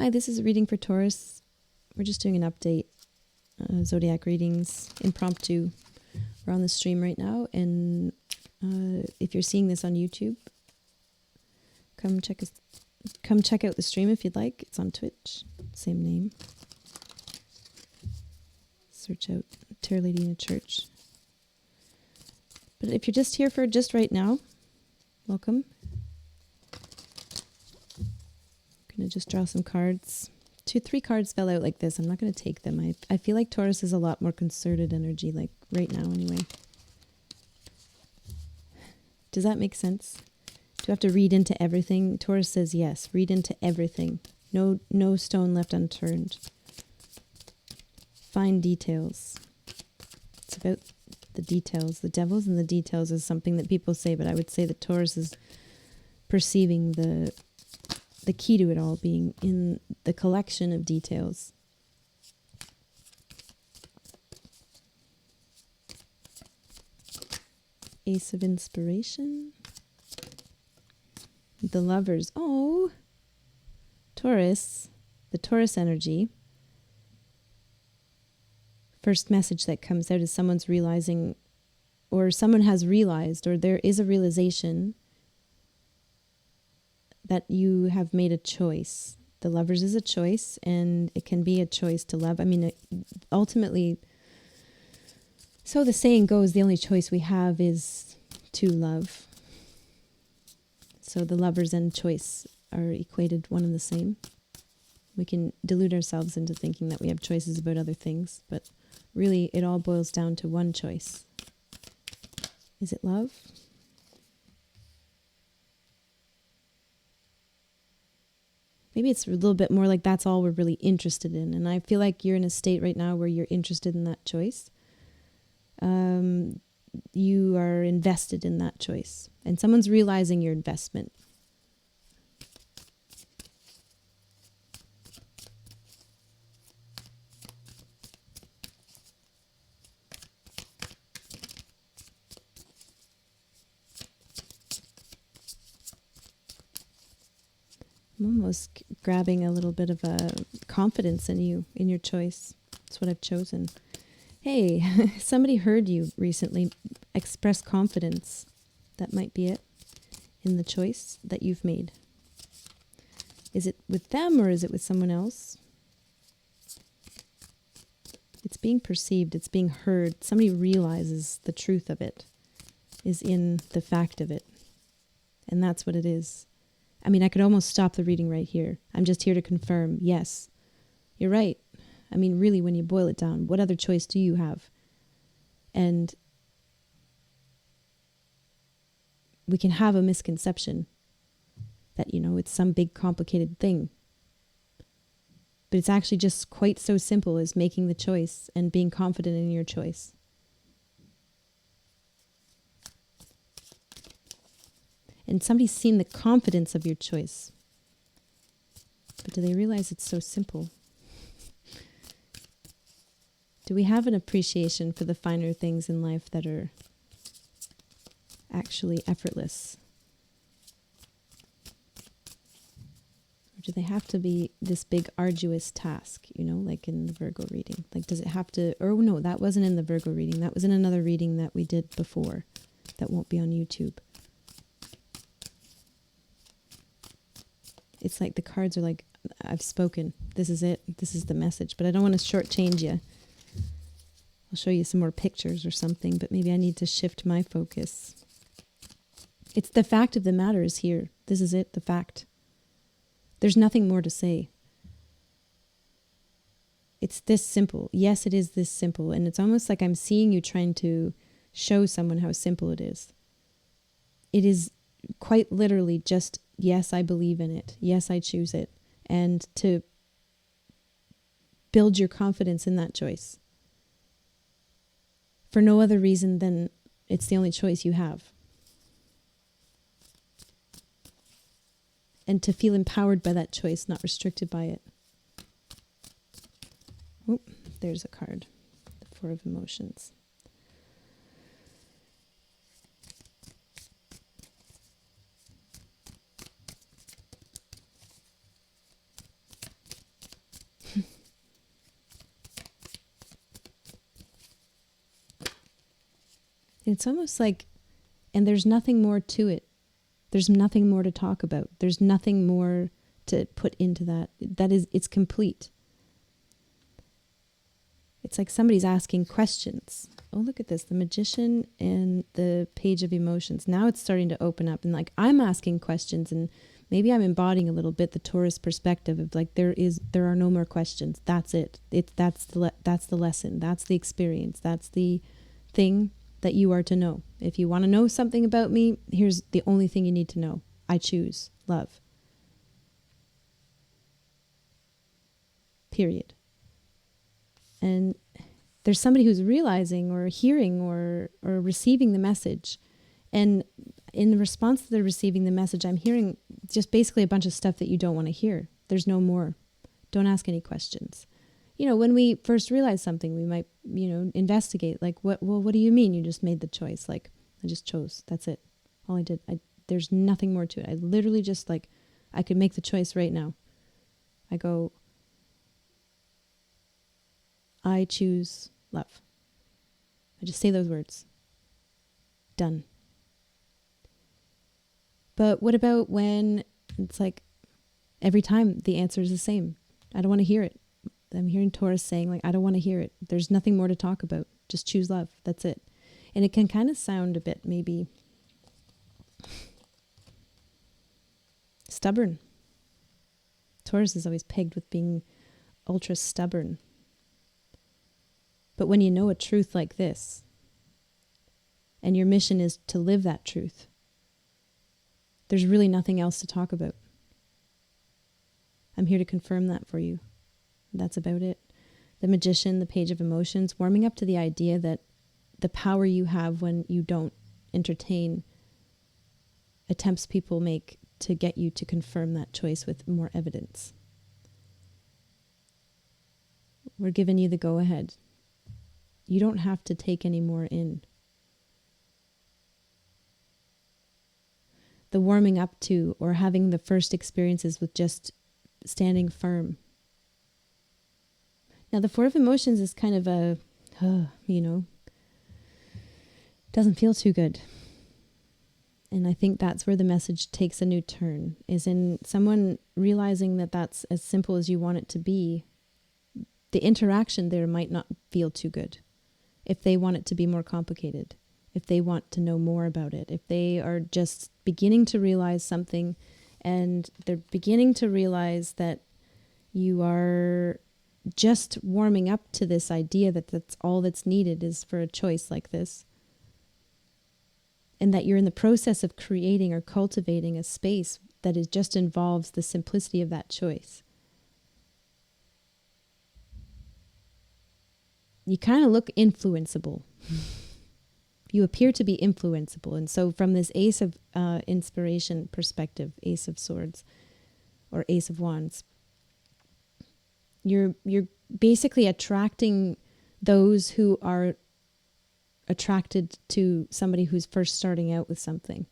Hi, this is a reading for Taurus. We're just doing an update. Zodiac readings, impromptu. We're on the stream right now, and if you're seeing this on YouTube, come check out the stream if you'd like. It's on Twitch, same name. Search out Tarot Lady in a Church. But if you're just here for just right now, welcome. I'm gonna just draw some cards. 3 cards fell out like this. I'm not going to take them. I feel like Taurus is a lot more concerted energy, like right now anyway. Does that make sense? Do I have to read into everything? Taurus says yes. Read into everything. No stone left unturned. Find details. It's about the details. The devil's in the details is something that people say, but I would say that Taurus is perceiving the key to it all being in the collection of details. Ace of Inspiration. The Lovers. Oh, Taurus, the Taurus energy. First message that comes out is someone's realizing, or someone has realized, or there is a realization that you have made a choice. The Lovers is a choice, and it can be a choice to love. I mean, ultimately, so the saying goes, the only choice we have is to love. So the Lovers and choice are equated one and the same. We can delude ourselves into thinking that we have choices about other things, but really it all boils down to one choice. Is it love? Maybe it's a little bit more like that's all we're really interested in. And I feel like you're in a state right now where you're interested in that choice. You are invested in that choice. And someone's realizing your investment. I'm almost grabbing a little bit of a confidence in you, in your choice. That's what I've chosen. Hey, somebody heard you recently express confidence. That might be it in the choice that you've made. Is it with them or is it with someone else? It's being perceived. It's being heard. Somebody realizes the truth of it is in the fact of it. And that's what it is. I mean, I could almost stop the reading right here. I'm just here to confirm, yes, you're right. I mean, really, when you boil it down, what other choice do you have? And we can have a misconception that, it's some big complicated thing. But it's actually just quite so simple as making the choice and being confident in your choice. And somebody's seen the confidence of your choice. But do they realize it's so simple? Do we have an appreciation for the finer things in life that are actually effortless? Or do they have to be this big arduous task, like in the Virgo reading? Like, does it have to, or no, that wasn't in the Virgo reading. That was in another reading that we did before that won't be on YouTube. It's like the cards are like, I've spoken. This is it. This is the message. But I don't want to shortchange you. I'll show you some more pictures or something, but maybe I need to shift my focus. It's the fact of the matter is here. This is it, the fact. There's nothing more to say. It's this simple. Yes, it is this simple. And it's almost like I'm seeing you trying to show someone how simple it is. It is quite literally just, yes, I believe in it. Yes, I choose it. And to build your confidence in that choice. For no other reason than it's the only choice you have. And to feel empowered by that choice, not restricted by it. Oh, there's a card. The Four of Emotions. It's almost like, and there's nothing more to it. There's nothing more to talk about. There's nothing more to put into that. It's complete. It's like somebody's asking questions. Oh, look at this. The Magician and the Page of Emotions. Now it's starting to open up, and like I'm asking questions, and maybe I'm embodying a little bit the Taurus perspective of like there are no more questions. That's it. That's the lesson. That's the experience. That's the thing that you are to know. If you want to know something about me, here's the only thing you need to know. I choose love. Period. And there's somebody who's realizing or hearing or receiving the message. And in response to the receiving the message, I'm hearing just basically a bunch of stuff that you don't want to hear. There's no more. Don't ask any questions. You know, when we first realize something, we might, investigate. Like, what do you mean you just made the choice? Like, I just chose. That's it. All I did. There's nothing more to it. I literally just I could make the choice right now. I go, I choose love. I just say those words. Done. But what about when it's like every time the answer is the same? I don't want to hear it. I'm hearing Taurus saying, like, I don't want to hear it. There's nothing more to talk about. Just choose love. That's it. And it can kind of sound a bit maybe stubborn. Taurus is always pegged with being ultra stubborn. But when you know a truth like this, and your mission is to live that truth, there's really nothing else to talk about. I'm here to confirm that for you. That's about it. The Magician, the Page of Emotions, warming up to the idea that the power you have when you don't entertain attempts people make to get you to confirm that choice with more evidence. We're giving you the go-ahead. You don't have to take any more in. The warming up to or having the first experiences with just standing firm. Now, the Four of Emotions is kind of doesn't feel too good. And I think that's where the message takes a new turn, is in someone realizing that that's as simple as you want it to be. The interaction there might not feel too good. If they want it to be more complicated, if they want to know more about it, if they are just beginning to realize something and they're beginning to realize that you are just warming up to this idea that that's all that's needed is for a choice like this, and that you're in the process of creating or cultivating a space that is just involves the simplicity of that choice. You kind of look influenceable. You appear to be influenceable. And so from this Ace of Inspiration perspective, Ace of Swords or Ace of Wands, you're basically attracting those who are attracted to somebody who's first starting out with something.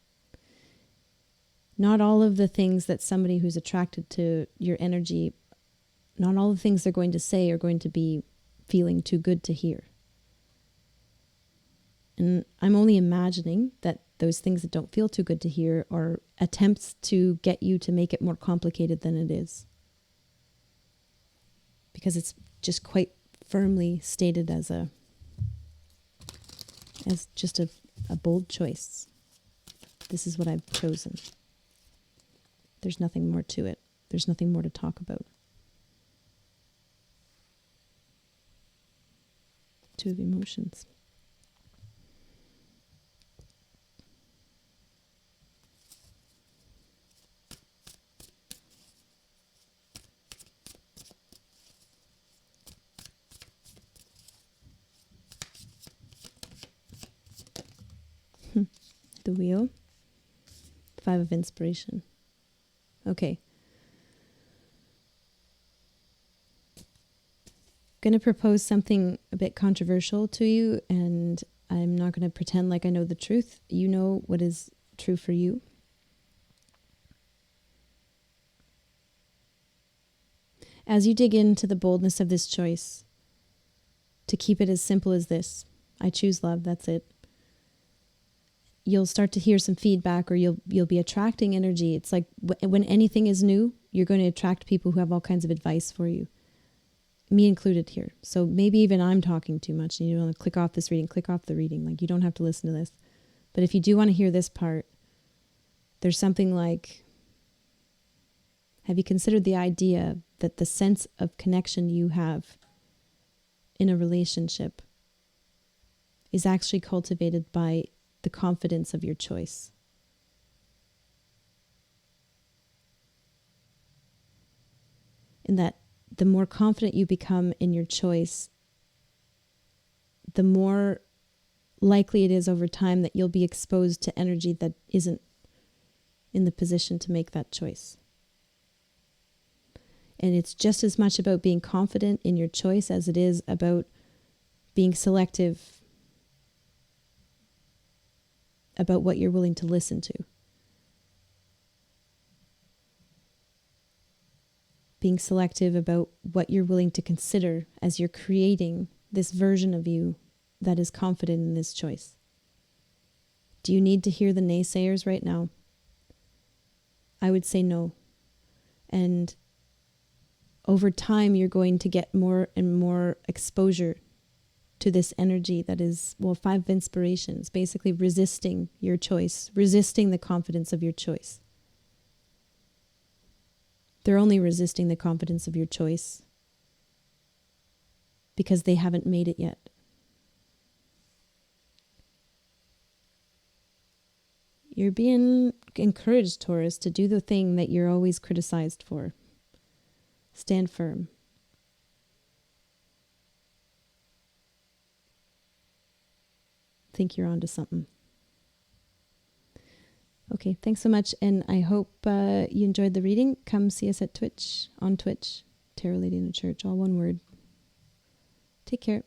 Not all of the things that somebody who's attracted to your energy, not all the things they're going to say are going to be feeling too good to hear. And I'm only imagining that those things that don't feel too good to hear are attempts to get you to make it more complicated than it is. Because it's just quite firmly stated as just a bold choice. This is what I've chosen. There's nothing more to it. There's nothing more to talk about. Two of Emotions. The Wheel. Five of Inspiration. Okay. Going to propose something a bit controversial to you, and I'm not going to pretend like I know the truth. You know what is true for you. As you dig into the boldness of this choice, to keep it as simple as this: I choose love, that's it. you'll start to hear some feedback, or you'll be attracting energy. It's like when anything is new, you're going to attract people who have all kinds of advice for you, me included here. So maybe even I'm talking too much and you want to click off this reading, click off the reading. Like, you don't have to listen to this. But if you do want to hear this part, there's something like, have you considered the idea that the sense of connection you have in a relationship is actually cultivated by the confidence of your choice? And that the more confident you become in your choice, the more likely it is over time that you'll be exposed to energy that isn't in the position to make that choice. And it's just as much about being confident in your choice as it is about being selective about what you're willing to listen to. Being selective about what you're willing to consider as you're creating this version of you that is confident in this choice. Do you need to hear the naysayers right now? I would say no. And over time, you're going to get more and more exposure to this energy that is, 5 inspirations, basically resisting your choice, resisting the confidence of your choice. They're only resisting the confidence of your choice because they haven't made it yet. You're being encouraged, Taurus, to do the thing that you're always criticized for. Stand firm. Think you're onto something. Okay, thanks so much, and I hope you enjoyed the reading. Come see us at Twitch, on Twitch, Tarot Lady in a Church, all one word. Take care.